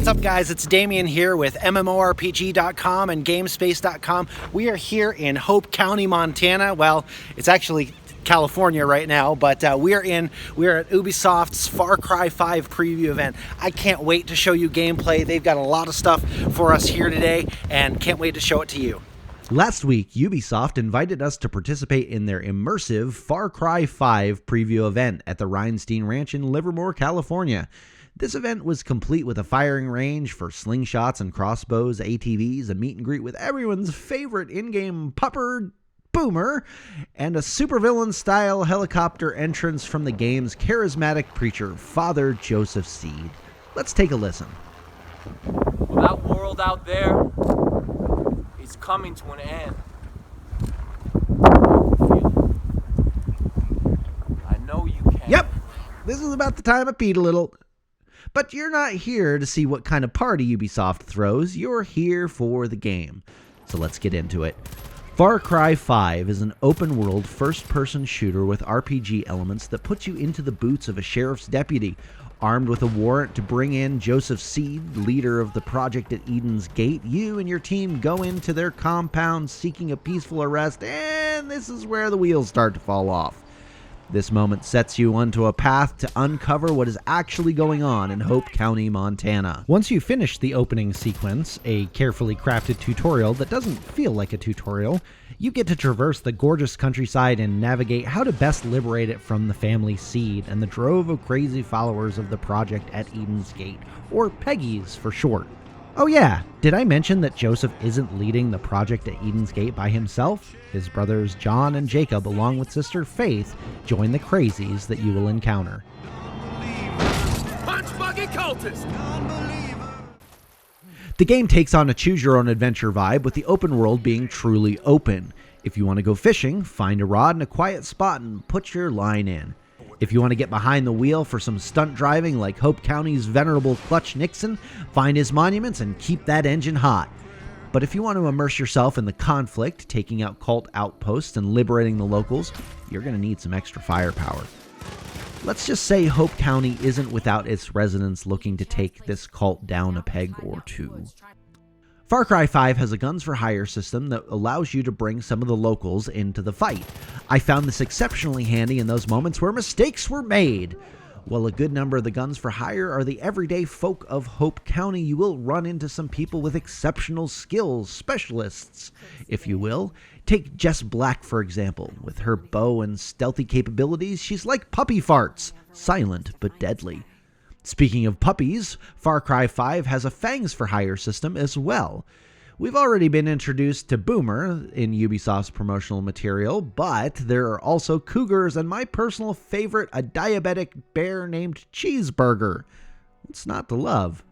What's up, guys? It's Damien here with MMORPG.com and GameSpace.com. We are here in Hope County, Montana. Well, it's actually California right now, but we're at Ubisoft's Far Cry 5 preview event. I can't wait to show you gameplay. They've got a lot of stuff for us here today, and can't wait to show it to you. Last week, Ubisoft invited us to participate in their immersive Far Cry 5 preview event at the Rhinestein Ranch in Livermore, California. This event was complete with a firing range for slingshots and crossbows, ATVs, a meet and greet with everyone's favorite in-game pupper, Boomer, and a supervillain-style helicopter entrance from the game's charismatic preacher, Father Joseph Seed. Let's take a listen. Well, that world out there is coming to an end. I know you can. Yep, this is about the time I peed a little. But you're not here to see what kind of party Ubisoft throws, you're here for the game. So let's get into it. Far Cry 5 is an open-world, first-person shooter with RPG elements that puts you into the boots of a sheriff's deputy. Armed with a warrant to bring in Joseph Seed, leader of the project at Eden's Gate, you and your team go into their compound seeking a peaceful arrest, and this is where the wheels start to fall off. This moment sets you onto a path to uncover what is actually going on in Hope County, Montana. Once you finish the opening sequence, a carefully crafted tutorial that doesn't feel like a tutorial, you get to traverse the gorgeous countryside and navigate how to best liberate it from the family Seed and the drove of crazy followers of the project at Eden's Gate, or Peggy's for short. Oh yeah, did I mention that Joseph isn't leading the project at Eden's Gate by himself? His brothers John and Jacob, along with sister Faith, join the crazies that you will encounter. Punch buggy cultist! The game takes on a choose-your-own-adventure vibe, with the open world being truly open. If you want to go fishing, find a rod in a quiet spot and put your line in. If you want to get behind the wheel for some stunt driving like Hope County's venerable Clutch Nixon, find his monuments and keep that engine hot. But if you want to immerse yourself in the conflict, taking out cult outposts and liberating the locals, you're going to need some extra firepower. Let's just say Hope County isn't without its residents looking to take this cult down a peg or two. Far Cry 5 has a guns for hire system that allows you to bring some of the locals into the fight. I found this exceptionally handy in those moments where mistakes were made. While a good number of the guns for hire are the everyday folk of Hope County, you will run into some people with exceptional skills, specialists, if you will. Take Jess Black, for example. With her bow and stealthy capabilities, she's like puppy farts, silent but deadly. Speaking of puppies, Far Cry 5 has a Fangs for hire system as well. We've already been introduced to Boomer in Ubisoft's promotional material, but there are also cougars and my personal favorite, a diabetic bear named Cheeseburger. What's not to love?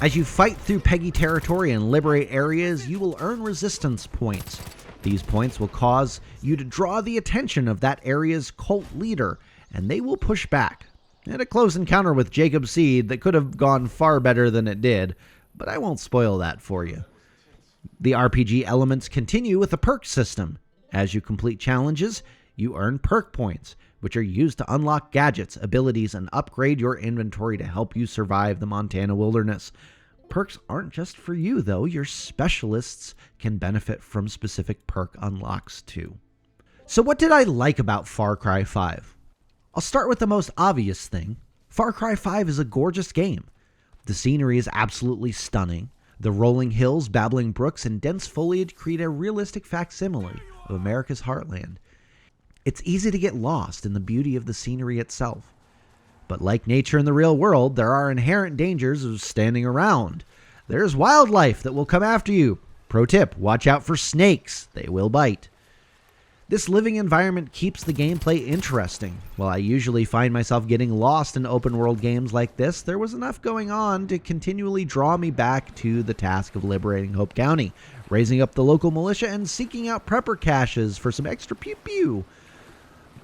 As you fight through Peggy territory and liberate areas, you will earn resistance points. These points will cause you to draw the attention of that area's cult leader, and they will push back. And a close encounter with Jacob Seed that could have gone far better than it did, but I won't spoil that for you. The RPG elements continue with the Perk System. As you complete challenges, you earn perk points, which are used to unlock gadgets, abilities, and upgrade your inventory to help you survive the Montana wilderness. Perks aren't just for you, though. Your specialists can benefit from specific perk unlocks, too. So what did I like about Far Cry 5? I'll start with the most obvious thing. Far Cry 5 is a gorgeous game. The scenery is absolutely stunning. The rolling hills, babbling brooks, and dense foliage create a realistic facsimile of America's heartland. It's easy to get lost in the beauty of the scenery itself. But like nature in the real world, there are inherent dangers of standing around. There's wildlife that will come after you. Pro tip, watch out for snakes. They will bite. This living environment keeps the gameplay interesting. While I usually find myself getting lost in open-world games like this, there was enough going on to continually draw me back to the task of liberating Hope County, raising up the local militia, and seeking out prepper caches for some extra pew-pew.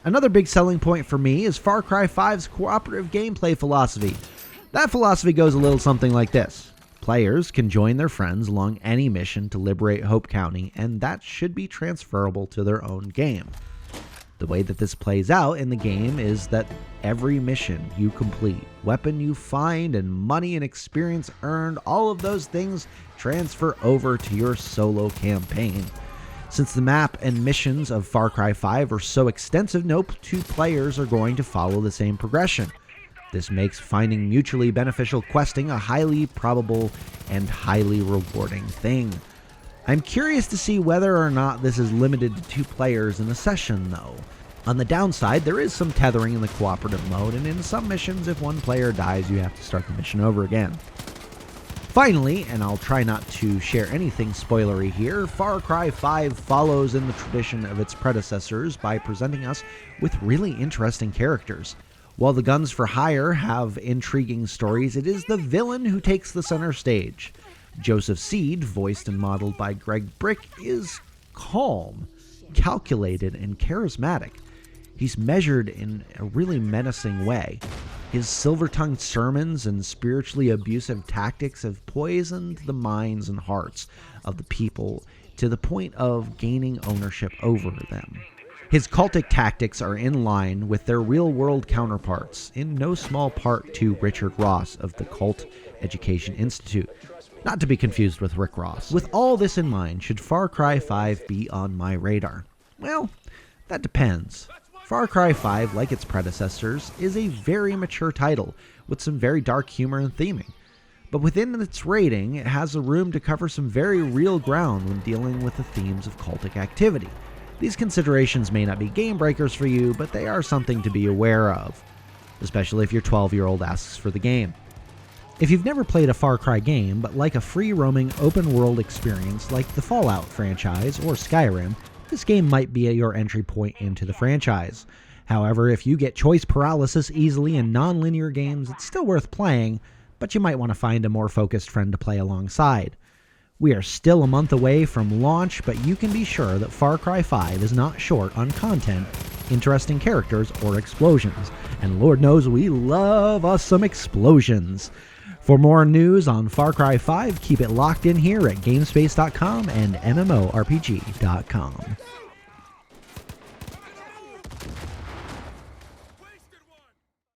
Another big selling point for me is Far Cry 5's cooperative gameplay philosophy. That philosophy goes a little something like this. Players can join their friends along any mission to liberate Hope County, and that should be transferable to their own game. The way that this plays out in the game is that every mission you complete, weapon you find, and money and experience earned, all of those things transfer over to your solo campaign. Since the map and missions of Far Cry 5 are so extensive, no two players are going to follow the same progression. This makes finding mutually beneficial questing a highly probable and highly rewarding thing. I'm curious to see whether or not this is limited to 2 players in a session, though. On the downside, there is some tethering in the cooperative mode, and in some missions, if one player dies, you have to start the mission over again. Finally, and I'll try not to share anything spoilery here, Far Cry 5 follows in the tradition of its predecessors by presenting us with really interesting characters. While the Guns for Hire have intriguing stories, it is the villain who takes the center stage. Joseph Seed, voiced and modeled by Greg Brick, is calm, calculated, and charismatic. He's measured in a really menacing way. His silver-tongued sermons and spiritually abusive tactics have poisoned the minds and hearts of the people to the point of gaining ownership over them. His cultic tactics are in line with their real-world counterparts, in no small part to Richard Ross of the Cult Education Institute, not to be confused with Rick Ross. With all this in mind, should Far Cry 5 be on my radar? Well, that depends. Far Cry 5, like its predecessors, is a very mature title with some very dark humor and theming. But within its rating, it has a room to cover some very real ground when dealing with the themes of cultic activity. These considerations may not be game breakers for you, but they are something to be aware of, especially if your 12-year-old asks for the game. If you've never played a Far Cry game but like a free-roaming open-world experience like the Fallout franchise or Skyrim, this game might be your entry point into the franchise. However, if you get choice paralysis easily in non-linear games, it's still worth playing, but you might want to find a more focused friend to play alongside. We are still a month away from launch, but you can be sure that Far Cry 5 is not short on content, interesting characters, or explosions. And Lord knows we love us some explosions. For more news on Far Cry 5, keep it locked in here at GameSpace.com and MMORPG.com.